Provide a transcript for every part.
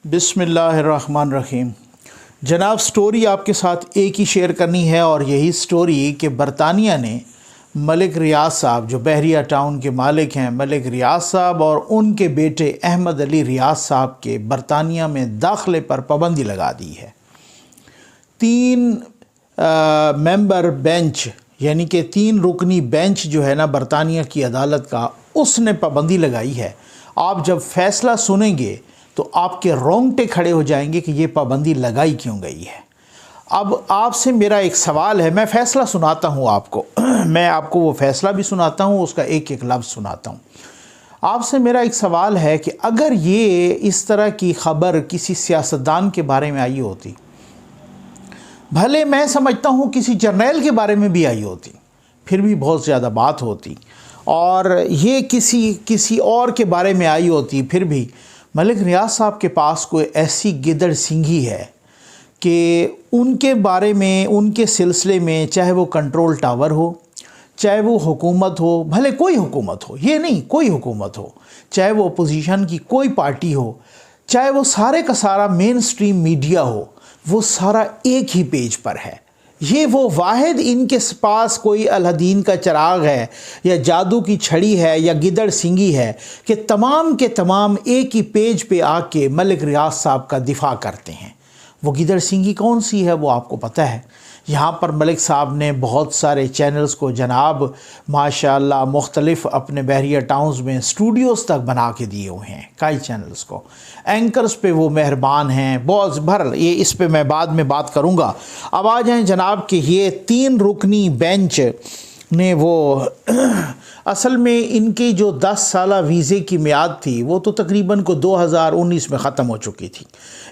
बिस्मिल्लाहिर्रहमानिर्रहीम। जनाब, स्टोरी आपके साथ एक ही शेयर करनी है और यही स्टोरी कि बरतानिया ने मलिक रियाज साहब, जो बहरिया टाउन के मालिक हैं, मलिक रियाज साहब और उनके बेटे अहमद अली रियाज साहब के बरतानिया में दाखिले पर पाबंदी लगा दी है। 3 मेंबर बेंच यानी कि 3 रुकनी बेंच जो है ना बरतानिया की अदालत का, उसने पाबंदी लगाई है। आप जब फैसला सुनेंगे तो आपके रोंगटे खड़े हो जाएंगे कि ये पाबंदी लगाई क्यों गई है। अब आपसे मेरा एक सवाल है, मैं फ़ैसला सुनाता हूँ आपको मैं आपको वो फ़ैसला भी सुनाता हूँ, उसका एक एक लफ्ज़ सुनाता हूँ। आपसे मेरा एक सवाल है कि अगर ये इस तरह की ख़बर किसी सियासतदान के बारे में आई होती, भले मैं समझता हूँ किसी जर्नैल के बारे में भी आई होती, फिर भी बहुत ज़्यादा बात होती, और ये किसी और के बारे में आई होती, फिर भी मलिक रियाज साहब के पास कोई ऐसी गिदड़ सिंघी है कि उनके बारे में, उनके सिलसिले में, चाहे वो कंट्रोल टावर हो, चाहे वो हुकूमत हो, भले कोई हुकूमत हो, ये नहीं कोई हुकूमत हो, चाहे वो अपोजिशन की कोई पार्टी हो, चाहे वो सारे का सारा मेन स्ट्रीम मीडिया हो, वो सारा एक ही पेज पर है। ये वो वाहिद इनके पास कोई अलादीन का चिराग है या जादू की छड़ी है या गिदड़ सिंगी है कि तमाम के तमाम एक ही पेज पे आके मलिक रियाज साहब का दिफा करते हैं। वो गिदड़ सिंगी कौन सी है वो आपको पता है। यहाँ पर मलिक साहब ने बहुत सारे चैनल्स को जनाब माशाअल्लाह मुख्तलिफ़ अपने बहरिया टाउन्स में स्टूडियोज़ तक बना के दिए हुए हैं। कई चैनल्स को एंकर्स पे वो मेहरबान हैं बहुत भर, ये इस पे मैं बाद में बात करूँगा। अब आ जाएँ जनाब कि ये 3 रुकनी बेंच ने वो असल में इनकी जो 10 साला वीज़े की मियाद थी वो तो तकरीबन को 2019 में ख़त्म हो चुकी थी।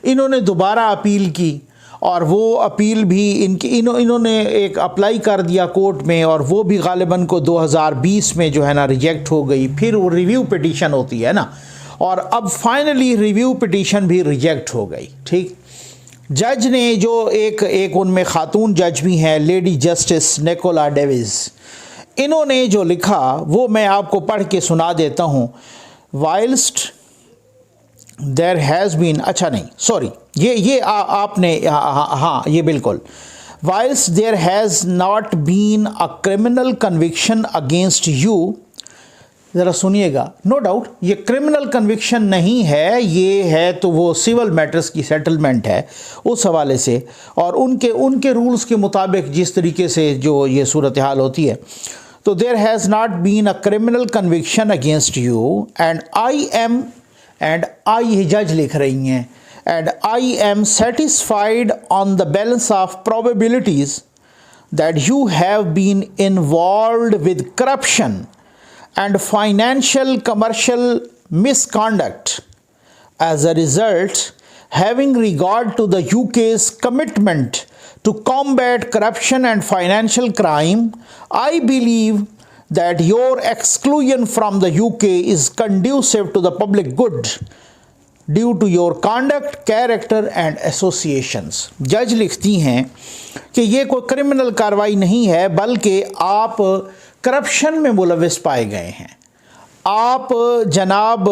इन्होंने दोबारा अपील की और वो अपील भी इन्होंने एक अप्लाई कर दिया कोर्ट में, और वो भी गालिबन को 2020 में जो है ना रिजेक्ट हो गई। फिर वो रिव्यू पिटीशन होती है ना, और अब फाइनली रिव्यू पिटीशन भी रिजेक्ट हो गई। ठीक, जज ने जो एक उनमें खातून जज भी हैं, लेडी जस्टिस निकोला डेविस, इन्होंने जो लिखा वो मैं आपको पढ़ के सुना देता हूँ। वाइल्स्ट देयर हैज़ बीन, अच्छा नहीं सॉरी, ये आपने हाँ ये बिल्कुल, whilst there has not been a criminal conviction against you, ज़रा सुनिएगा, नो डाउट ये क्रिमिनल कन्विक्शन नहीं है, ये है तो वो सिविल मैटर्स की सेटलमेंट है उस हवाले से, और उनके रूल्स के मुताबिक जिस तरीके से जो ये सूरत हाल होती है। तो there has not been a criminal conviction against you and I जज लिख रही हैं, and I am satisfied on the balance of probabilities that you have been involved with corruption and financial commercial misconduct. As a result, having regard to the UK's commitment to combat corruption and financial crime, I believe that your exclusion from the UK is conducive to the public good due to your conduct, character and associations. जज लिखती हैं कि ये कोई criminal कार्रवाई नहीं है, बल्कि आप करप्शन में मुलविस पाए गए हैं, आप जनाब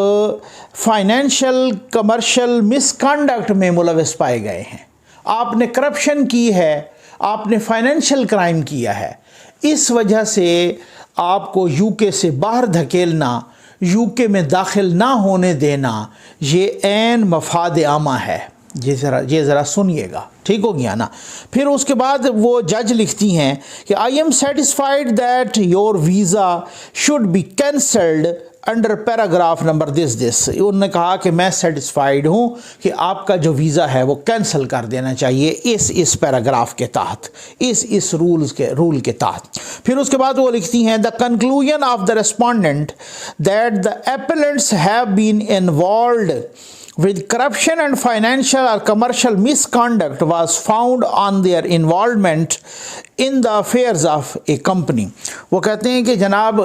फाइनेंशियल कमर्शियल मिसकंडक्ट में मुलविस पाए गए हैं, आपने करप्शन की है, आपने फाइनेंशियल क्राइम किया है। इस वजह से आपको यूके से बाहर धकेलना, यूके में दाखिल ना होने देना, ये ऐन मफाद आमा है। ये ज़रा सुनिएगा, ठीक हो गया ना। फिर उसके बाद वो जज लिखती हैं कि I am satisfied that your visa should be cancelled under paragraph number this. उन्होंने कहा कि मैं सेटिस्फाइड हूँ कि आपका जो वीज़ा है वो कैंसिल कर देना चाहिए इस पैराग्राफ के तहत, इस रूल के तहत। फिर उसके बाद वो लिखती हैं the conclusion of the respondent that the appellants have been involved with corruption and financial or commercial misconduct was found on their involvement in the affairs of A company. वो कहते हैं कि जनाब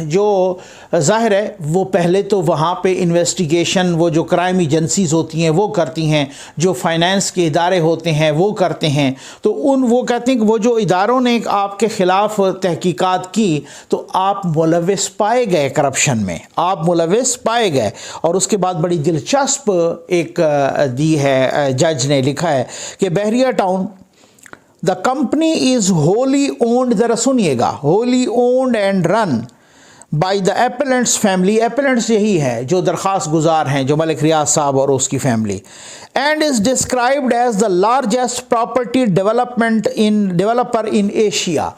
जो ज़ाहिर है वो पहले तो वहाँ पे इन्वेस्टिगेशन वो जो क्राइम एजेंसीज़ होती हैं वो करती हैं, जो फाइनेंस के इदारे होते हैं वो करते हैं। तो वो कहते हैं कि वो जो इदारों ने आपके ख़िलाफ़ तहकीकात की तो आप मुलविस पाए गए करप्शन में, आप मुलविस पाए गए। और उसके बाद बड़ी दिलचस्प एक दी है, जज ने लिखा है कि Bahria town the company is wholly owned, ज़रा सुनिएगा, wholly owned and run by the appellant's family. Appellant's यही है जो दरख्वास्त गुजार हैं, जो मलिक रियाज साहब और उसकी family. And is described as the largest property developer in Asia.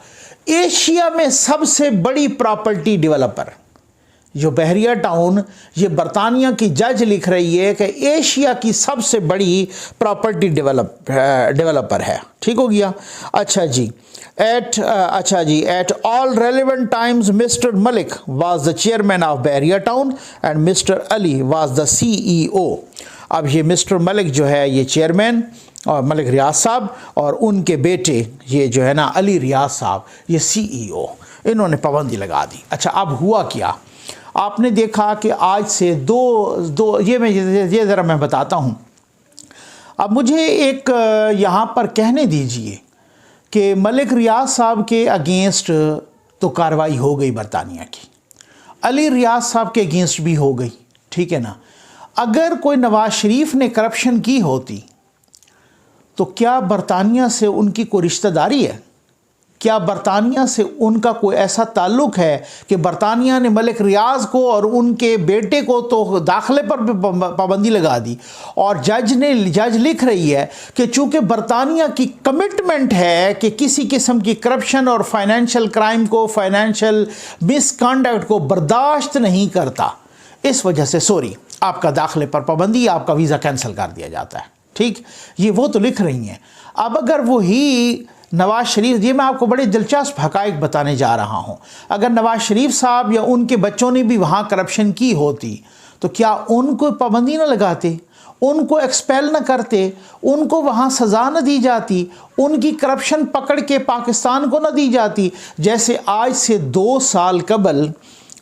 Asia में सबसे बड़ी प्रॉपर्टी डेवलपर जो बहरिया टाउन, ये बरतानिया की जज लिख रही है कि एशिया की सबसे बड़ी प्रॉपर्टी डेवलपर है। ठीक हो गया। अच्छा जी, at all relevant times mister Malik was the chairman of Bahria town and mister Ali was the CEO। अब ये मिस्टर मलिक जो है ये चेयरमैन और मलिक रियाज साहब और उनके बेटे ये जो है ना अली रियाज साहब ये CEO, इन्होंने पाबंदी लगा दी। अच्छा, अब हुआ क्या, आपने देखा कि आज से दो ये ज़रा मैं बताता हूँ। अब मुझे एक यहाँ पर कहने दीजिए कि मलिक रियाज साहब के अगेंस्ट तो कार्रवाई हो गई बरतानिया की, अली रियाज साहब के अगेंस्ट भी हो गई, ठीक है ना। अगर कोई नवाज शरीफ ने करप्शन की होती तो क्या बरतानिया से उनकी कोई रिश्तेदारी है? क्या बरतानिया से उनका कोई ऐसा ताल्लुक़ है कि बरतानिया ने मलिक रियाज को और उनके बेटे को तो दाखिले पर भी पाबंदी लगा दी। और जज लिख रही है कि चूँकि बरतानिया की कमिटमेंट है कि किसी किस्म की करप्शन और फाइनेंशियल क्राइम को, फाइनेंशियल मिसकंडक्ट को बर्दाश्त नहीं करता, इस वजह से सॉरी आपका दाखिले पर पाबंदी, आपका वीज़ा कैंसिल कर दिया जाता है। ठीक, ये वो तो लिख रही हैं। अब अगर वही नवाज शरीफ, ये मैं आपको बड़े दिलचस्प हक़ाइक़ बताने जा रहा हूँ, अगर नवाज शरीफ साहब या उनके बच्चों ने भी वहाँ करप्शन की होती तो क्या उनको पाबंदी न लगाते, उनको एक्सपेल न करते, उनको वहाँ सज़ा न दी जाती, उनकी करप्शन पकड़ के पाकिस्तान को न दी जाती? जैसे आज से 2 साल कबल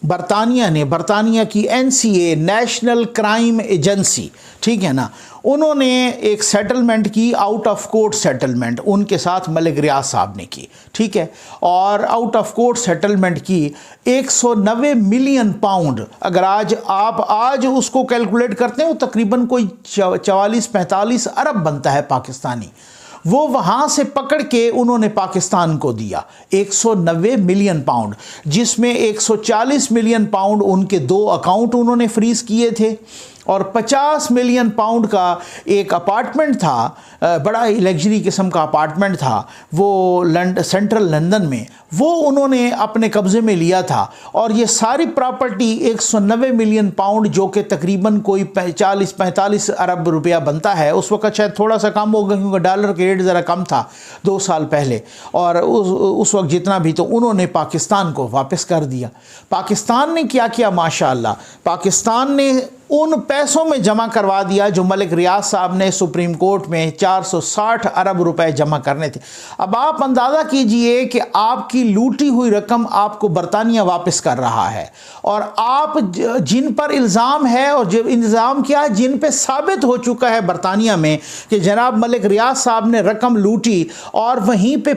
बरतानिया की NCA नेशनल क्राइम एजेंसी, ठीक है ना, उन्होंने एक सेटलमेंट की, आउट ऑफ कोर्ट सेटलमेंट उनके साथ मलिक रियाज साहब ने की, ठीक है। और आउट ऑफ कोर्ट सेटलमेंट की 190 मिलियन पाउंड, अगर आज उसको कैलकुलेट करते हैं वो तकरीबन कोई 44-45 अरब बनता है पाकिस्तानी। वो वहाँ से पकड़ के उन्होंने पाकिस्तान को दिया 190 मिलियन पाउंड, जिसमें 140 मिलियन पाउंड उनके 2 अकाउंट उन्होंने फ्रीज़ किए थे और 50 मिलियन पाउंड का एक अपार्टमेंट था, बड़ा ही लग्जरी किस्म का अपार्टमेंट था वो सेंट्रल लंदन में, वो उन्होंने अपने कब्ज़े में लिया था। और ये सारी प्रॉपर्टी 190 मिलियन पाउंड जो कि तकरीबन कोई 40-45 अरब रुपया बनता है, उस वक्त शायद थोड़ा सा कम होगा क्योंकि डॉलर के रेट ज़रा कम था 2 साल पहले, और उस वक्त जितना भी तो उन्होंने पाकिस्तान को वापस कर दिया। पाकिस्तान ने क्या किया, माशाअल्लाह, पाकिस्तान ने उन पैसों में जमा करवा दिया जो मलिक रियाज साहब ने सुप्रीम कोर्ट में 460 अरब रुपए जमा करने थे। अब आप अंदाज़ा कीजिए कि आपकी लूटी हुई रकम आपको बरतानिया वापस कर रहा है, और आप जिन पर इल्ज़ाम है, और जो इल्ज़ाम क्या है, जिन पे साबित हो चुका है बरतानिया में कि जनाब मलिक रियाज साहब ने रकम लूटी, और वहीं पे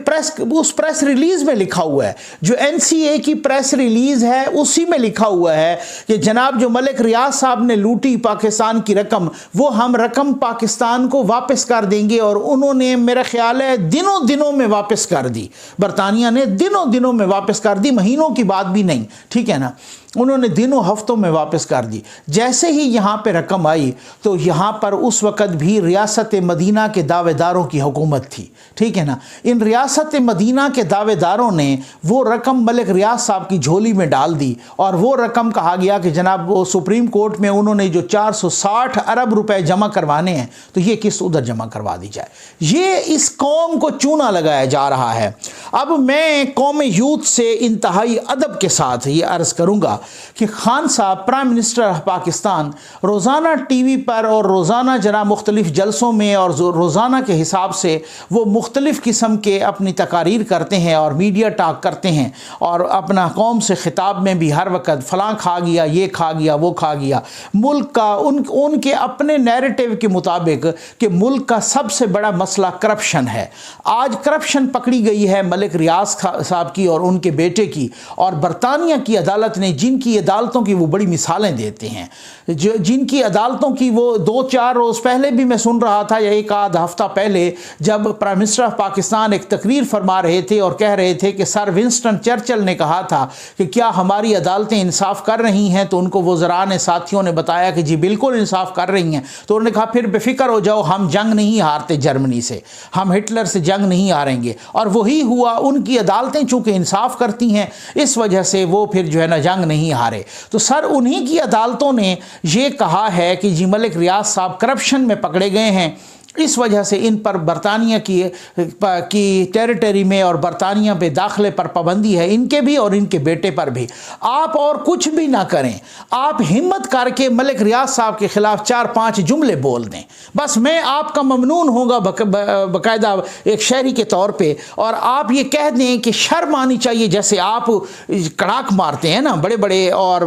उस प्रेस रिलीज़ में लिखा हुआ है, जो NCA की प्रेस रिलीज़ है उसी में लिखा हुआ है कि जनाब जो मलिक रियाज साहब ने लूटी पाकिस्तान की रकम, वो हम रकम पाकिस्तान को वापस कर देंगे। और उन्होंने मेरा ख्याल है दिनों में वापस कर दी, बरतानिया ने दिनों में वापस कर दी, महीनों की बात भी नहीं, ठीक है ना, उन्होंने दिनों हफ्तों में वापस कर दी। जैसे ही यहाँ पे रकम आई तो यहाँ पर उस वक़्त भी रियासत मदीना के दावेदारों की हुकूमत थी, ठीक है ना। इन रियासत मदीना के दावेदारों ने वो रकम मलिक रियाज साहब की झोली में डाल दी, और वो रकम कहा गया कि जनाब वो सुप्रीम कोर्ट में उन्होंने जो 460 अरब रुपए जमा करवाने हैं तो ये किस उधर जमा करवा दी जाए। ये इस कौम को चूना लगाया जा रहा है। अब मैं कौम यूथ से इंतहाई अदब के साथ ये अर्ज़ करूँगा कि खान साहब प्राइम मिनिस्टर ऑफ पाकिस्तान रोज़ाना टीवी पर और रोज़ाना जना मुख्तलिफ जलसों में और रोज़ाना के हिसाब से वो मुख्तलिफ़ किस्म के अपनी तकारीर करते हैं और मीडिया टॉक करते हैं और अपना कौम से ख़िताब में भी हर वक्त फ़लाँ खा गया, ये खा गया, वो खा गया। मुल्क का उनके अपने नैरेटिव के मुताबिक कि मुल्क का सबसे बड़ा मसला करप्शन है। आज करप्शन पकड़ी गई है मलिक रियाज साहब की और उनके बेटे की, और बरतानिया की अदालत ने, जिनकी अदालतों की वो बड़ी मिसालें देते हैं, जिनकी अदालतों की वो 2-4 रोज़ पहले भी मैं सुन रहा था या एक आध हफ्ता पहले जब प्राइम मिनिस्टर ऑफ पाकिस्तान एक तकरीर फरमा रहे थे और कह रहे थे कि सर विंस्टन चर्चिल ने कहा था कि क्या हमारी अदालतें इंसाफ कर रही हैं, तो उनको वज़रा ने, साथियों ने बताया कि जी बिल्कुल इंसाफ कर रही हैं। तो उन्होंने कहा फिर बेफिक्र हो जाओ, हम जंग नहीं हारते जर्मनी से, हम हिटलर से जंग नहीं हारेंगे। और वही हुआ, उनकी अदालतें चूँकि इंसाफ करती हैं इस वजह से वो फिर जो है ना जंग नहीं हारे। तो सर उन्हीं की अदालतों ने ये कहा है कि जी मलिक रियाज साहब करप्शन में पकड़े गए हैं, इस वजह से इन पर बरतानिया की टेरिटरी में और बरतानिया पे दाखिले पर पाबंदी है, इनके भी और इनके बेटे पर भी। आप और कुछ भी ना करें, आप हिम्मत करके मलिक रियाज साहब के ख़िलाफ़ 4-5 जुमले बोल दें, बस मैं आपका ममनून होगा बाकायदा एक शहरी के तौर पे, और आप ये कह दें कि शर्म आनी चाहिए। जैसे आप कड़ाक मारते हैं ना बड़े बड़े, और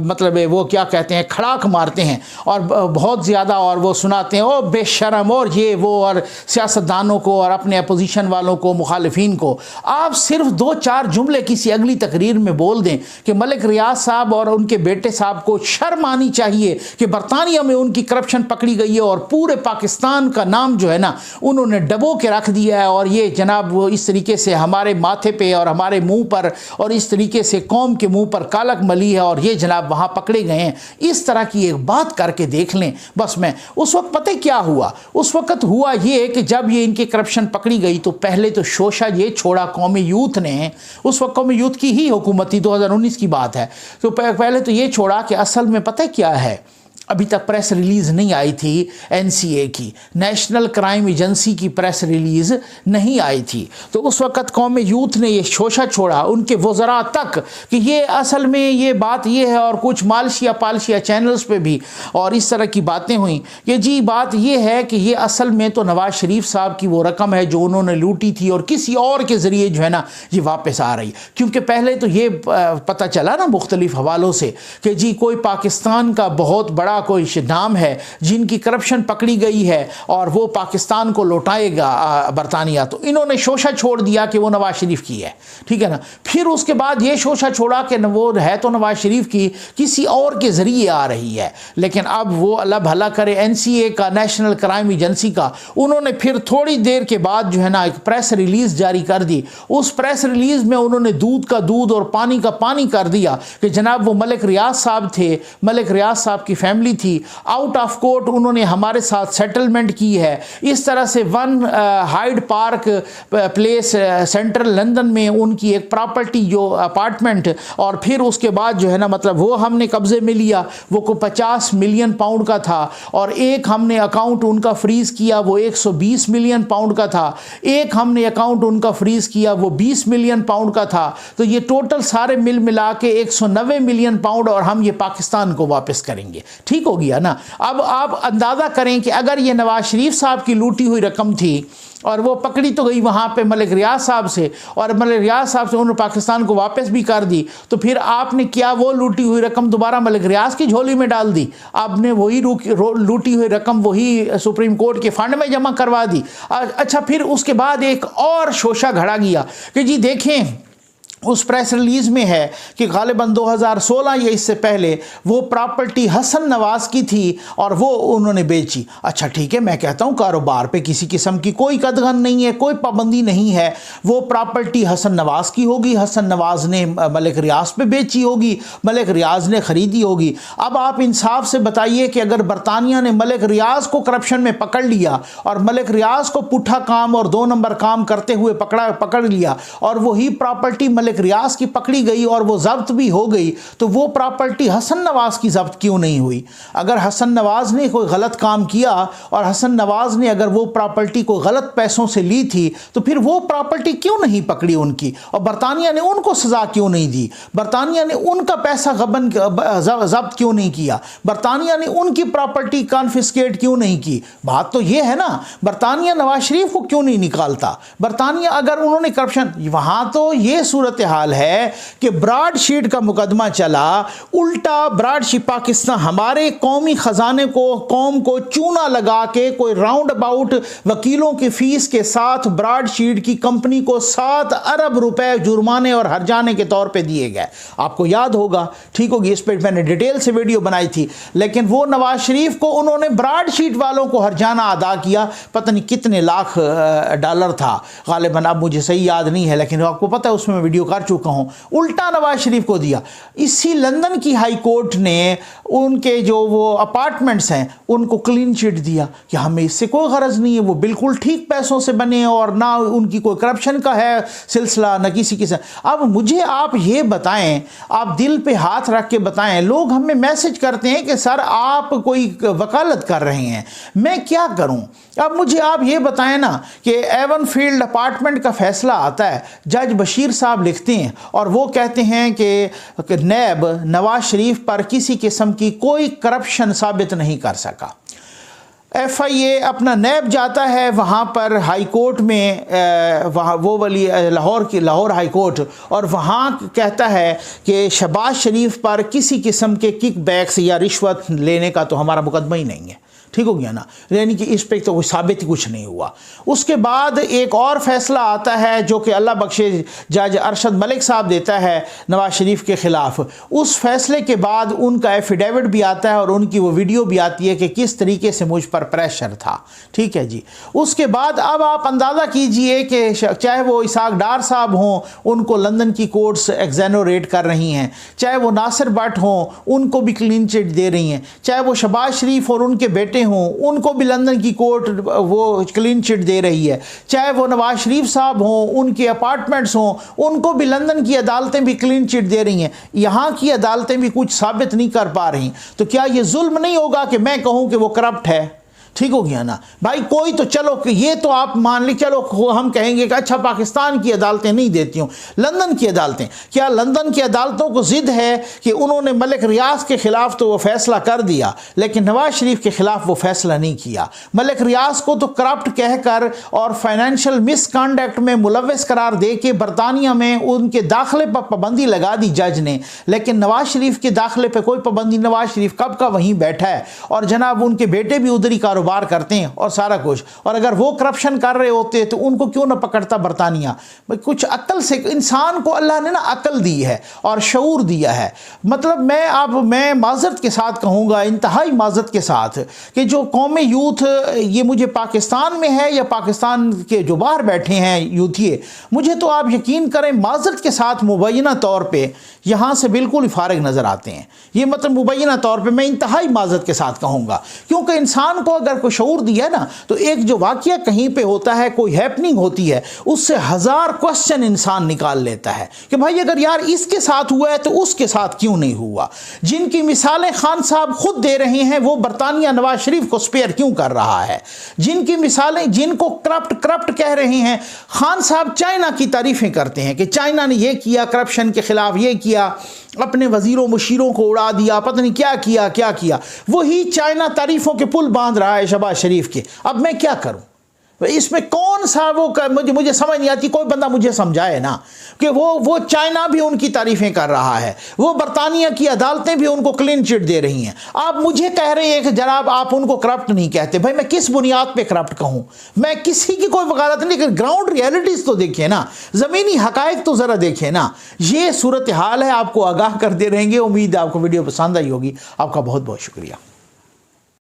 मतलब वो क्या कहते हैं, खड़ाक मारते हैं और बहुत ज़्यादा, और वो सुनाते हैं ओ बेशरम और ये वो, और सियासतदानों को और अपने अपोजिशन वालों को, मुखालिफिन को। आप सिर्फ 2-4 जुमले किसी अगली तकरीर में बोल दें कि मलिक रियाज साहब और उनके बेटे साहब को शर्म आनी चाहिए कि बरतानिया में उनकी करप्शन पकड़ी गई है और पूरे पाकिस्तान का नाम जो है ना उन्होंने डबो के रख दिया है, और ये जनाब वो इस तरीके से हमारे माथे पे और हमारे मुंह पर और इस तरीके से कौम के मुंह पर कालक मली है, और ये जनाब वहाँ पकड़े गए हैं। इस तरह की एक बात करके देख लें बस। मैं उस वक्त पता क्या हुआ, उस वक्त हुआ ये कि जब ये इनकी करप्शन पकड़ी गई तो पहले तो शोशा ये छोड़ा कौमी यूथ ने, उस वक्त कौमी यूथ की ही हुकूमत थी, 2019 की बात है। तो पहले तो ये छोड़ा कि असल में पता क्या है, अभी तक प्रेस रिलीज़ नहीं आई थी एनसीए की, नेशनल क्राइम एजेंसी की प्रेस रिलीज़ नहीं आई थी। तो उस वक़्त कौम यूथ ने ये शोशा छोड़ा उनके वज़रा तक कि ये असल में ये बात ये है, और कुछ मालशिया पालशिया चैनल्स पे भी और इस तरह की बातें हुई कि जी बात ये है कि ये असल में तो नवाज़ शरीफ साहब की वो रकम है जो उन्होंने लूटी थी और किसी और के ज़रिए जो है ना ये वापस आ रही। क्योंकि पहले तो ये पता चला ना मुख्तलिफ हवालों से कि जी कोई पाकिस्तान का बहुत बड़ा कोई नाम है जिनकी करप्शन पकड़ी गई है और वो पाकिस्तान को लौटाएगा बरतानिया। तो इन्होंने शोशा छोड़ दिया कि वो नवाज शरीफ की है, ठीक है ना। फिर उसके बाद ये शोशा छोड़ा कि वो है तो नवाज शरीफ की, किसी और के ज़रिए आ रही है। लेकिन अब वो अल्लाह भला करे एनसीए का, नेशनल क्राइम एजेंसी का, उन्होंने फिर थोड़ी देर के बाद जो है ना एक प्रेस रिलीज़ जारी कर दी। उस प्रेस रिलीज़ में उन्होंने दूध का दूध और पानी का पानी कर दिया कि जनाब वो मलिक रियाज साहब थे, मलिक रियाज साहब की फैमिली थी, आउट ऑफ कोर्ट उन्होंने हमारे साथ सेटलमेंट की है। इस तरह से one Hyde Park place central London में उनकी एक प्रॉपर्टी जो अपार्टमेंट, और फिर उसके बाद जो है ना मतलब वो हमने कब्जे में लिया, वो को 50 मिलियन पाउंड का था, और एक हमने अकाउंट उनका फ्रीज़ किया वो 120 मिलियन पाउंड का था, एक हमने अकाउंट उनका फ्रीज़ किया वो 20 मिलियन पाउंड का था। तो ये टोटल सारे मिल मिला के 190 मिलियन पाउंड, और हम ये पाकिस्तान को वापस करेंगे। ठीक हो गया ना। अब आप अंदाज़ा करें कि अगर ये नवाज शरीफ साहब की लूटी हुई रकम थी और वो पकड़ी तो गई वहाँ पे मलिक रियाज साहब से, और मलिक रियाज साहब से उन्होंने पाकिस्तान को वापस भी कर दी, तो फिर आपने क्या वो लूटी हुई रकम दोबारा मलिक रियाज की झोली में डाल दी? आपने वही लूटी हुई रकम वही सुप्रीम कोर्ट के फंड में जमा करवा दी। अच्छा, फिर उसके बाद एक और शोशा घड़ा गया कि जी देखें उस प्रेस रिलीज़ में है कि गालिबन 2016 या इससे पहले वो प्रॉपर्टी हसन नवाज़ की थी और वो उन्होंने बेची। अच्छा ठीक है, मैं कहता हूँ कारोबार पे किसी किस्म की कोई कदगन नहीं है, कोई पाबंदी नहीं है। वो प्रॉपर्टी हसन नवाज़ की होगी, हसन नवाज़ ने मलिक रियाज पे बेची होगी, मलिक रियाज ने ख़रीदी होगी। अब आप इंसाफ से बताइए कि अगर बरतानिया ने मलिक रियाज को करप्शन में पकड़ लिया और मलिक रियाज को पुट्ठा काम और 2 नंबर काम करते हुए पकड़ लिया, और वही प्रॉपर्टी मलिक मलिक रियाज की पकड़ी गई और वो जब्त भी हो गई, तो वो प्रॉपर्टी हसन नवाज की जब्त क्यों नहीं हुई? अगर हसन नवाज ने कोई गलत काम किया और हसन नवाज ने अगर वो प्रॉपर्टी को गलत पैसों से ली थी, तो फिर वो प्रॉपर्टी क्यों नहीं पकड़ी उनकी, और बरतानिया ने उनको सजा क्यों नहीं दी? बरतानिया ने उनका पैसा गबन जब्त क्यों नहीं किया? बरतानिया ने उनकी प्रॉपर्टी कॉन्फिस्केट क्यों नहीं की? बात तो ये है ना, बरतानिया नवाज शरीफ को क्यों नहीं निकालता? बरतानिया अगर उन्होंने करप्शन, वहां तो ये सूरत हाल है कि ब्रॉडशीट का मुकदमा चला, उल्टा ब्रॉडशीट पाकिस्तान हमारे कौमी खजाने को, कौम को चूना लगा के कोई राउंड अबाउट वकीलों की फीस के साथ ब्रॉडशीट की कंपनी को 7 अरब रुपए जुर्माने और हर्जाने के तौर पे दिए गए। आपको याद होगा, ठीक होगी, इस पर मैंने डिटेल से वीडियो बनाई थी। लेकिन वो नवाज शरीफ को उन्होंने ब्रॉडशीट वालों को हर्जाना अदा किया, पता नहीं कितने लाख डॉलर था गालिबन, अब मुझे सही याद नहीं है, लेकिन आपको पता है उसमें मैं वीडियो कर चुका हूं। उल्टा नवाज शरीफ को दिया। इसी लंदन की हाई कोर्ट ने उनके जो वो अपार्टमेंट्स हैं उनको क्लीन चिट दिया कि हमें इससे कोई गरज नहीं है, वो बिल्कुल ठीक पैसों से बने और ना उनकी कोई करप्शन का है सिलसिला, न किसी किस्म। अब मुझे आप ये बताएं, आप दिल पे हाथ रख के बताएं, लोग हमें मैसेज करते हैं कि सर आप कोई वकालत कर रहे हैं, मैं क्या करूं? अब मुझे आप ये बताएं ना कि एवन फील्ड अपार्टमेंट का फैसला आता है, जज बशीर साहब लिखते हैं और वो कहते हैं कि नैब नवाज शरीफ पर किसी किस्म की कोई करप्शन साबित नहीं कर सका। FIA अपना नैब जाता है वहाँ पर हाई कोर्ट में, वहाँ वो वाली लाहौर हाई कोर्ट, और वहाँ कहता है कि शहबाज शरीफ पर किसी किस्म के किक बैक्स या रिश्वत लेने का तो हमारा मुकदमा ही नहीं है। ठीक हो गया ना, यानी कि इस पे तो कोई साबित ही कुछ नहीं हुआ। उसके बाद एक और फैसला आता है जो कि अल्लाह बख्शे जज अरशद मलिक साहब देता है नवाज शरीफ के ख़िलाफ़। उस फैसले के बाद उनका एफिडेविट भी आता है और उनकी वो वीडियो भी आती है कि किस तरीके से मुझ पर प्रेशर था। ठीक है जी। उसके बाद अब आप अंदाज़ा कीजिए कि चाहे वो इसाक डार साहब हों, उनको लंदन की कोर्ट्स एग्जेनोरेट कर रही हैं, चाहे वो नासिर भट्ट हों, उनको भी क्लीन चिट दे रही हैं, चाहे वो शहबाज शरीफ और उनके बेटे हों, उनको भी लंदन की कोर्ट वो क्लीन चिट दे रही है, चाहे वो नवाज शरीफ साहब हों, उनके अपार्टमेंट्स हों, उनको भी लंदन की अदालतें भी क्लीन चिट दे रही हैं। यहाँ की अदालतें भी कुछ साबित नहीं कर पा रही, तो क्या ये जुल्म नहीं होगा कि मैं कहूँ कि वो करप्ट है? ठीक हो गया ना भाई। कोई तो चलो कि ये तो आप मान ली, चलो हम कहेंगे कि अच्छा पाकिस्तान की अदालतें नहीं देती हूँ, लंदन की अदालतें, क्या लंदन की अदालतों को जिद है कि उन्होंने मलिक रियाज के खिलाफ तो वो फैसला कर दिया लेकिन नवाज शरीफ के खिलाफ वो फैसला नहीं किया। मलिक रियाज को तो करप्ट कहकर और फाइनेंशियल मिसकंडक्ट में मुलव्वस करार दे के बरतानिया में उनके दाखिले पर पाबंदी लगा दी जज ने, लेकिन नवाज शरीफ के दाखिले पर कोई पाबंदी, नवाज शरीफ कब का वहीं बैठा है और जनाब उनके बेटे भी उधर ही कारोबार करते हैं और सारा कुछ। और अगर वो करप्शन कर रहे होते तो उनको क्यों ना पकड़ता बरतानिया? कुछ अक्ल से, इंसान को अल्लाह ने ना अक्ल दी है और शऊर दिया है। मतलब मैं माजरत के साथ कहूँगा, इंतहाई माजरत के साथ, कि जो कौम यूथ, ये मुझे पाकिस्तान में है या पाकिस्तान के जो बाहर बैठे हैं यूथिए, मुझे तो आप यकीन करें माजरत के साथ मुबैना तौर पर यहाँ से बिल्कुल ही फारिग नज़र आते हैं। ये मतलब मुबैना तौर पे मैं इंतहाई माजरत के साथ कहूँगा, क्योंकि इंसान को अगर कोई शऊर दिया ना, तो एक जो वाक़या कहीं पे होता है, कोई हैपनिंग होती है, उससे 1000 क्वेश्चन इंसान निकाल लेता है कि भाई अगर यार इसके साथ हुआ है तो उसके साथ क्यों नहीं हुआ। जिनकी मिसालें खान साहब खुद दे रहे हैं, वो बरतानिया नवाज शरीफ को स्पेयर क्यों कर रहा है? जिनकी मिसालें, जिनको करप्ट कह रहे हैं, खान साहब चाइना की तारीफ़ें करते हैं कि चाइना ने ये किया, करप्शन के खिलाफ ये किया, अपने वजीरों मुशीरों को उड़ा दिया, पता नहीं क्या किया। वही चाइना तारीफों के पुल बांध रहा है शहबाज शरीफ के। अब मैं क्या करूं? इसमें कौन सा वो मुझे समझ नहीं आती। कोई बंदा मुझे समझाए ना कि वो चाइना भी उनकी तारीफें कर रहा है, वो बरतानिया की अदालतें भी उनको क्लीन चिट दे रही हैं। आप मुझे कह रहे हैं कि जनाब आप उनको करप्ट नहीं कहते। भाई मैं किस बुनियाद पे करप्ट कहूं? मैं किसी की कोई वकालत नहीं, लेकिन ग्राउंड रियलिटीज तो देखिए ना, ज़मीनी हकायक तो ज़रा देखिए ना। ये सूरत हाल है, आपको आगाह कर दे रहेंगे। उम्मीद है आपको वीडियो पसंद आई होगी। आपका बहुत बहुत शुक्रिया।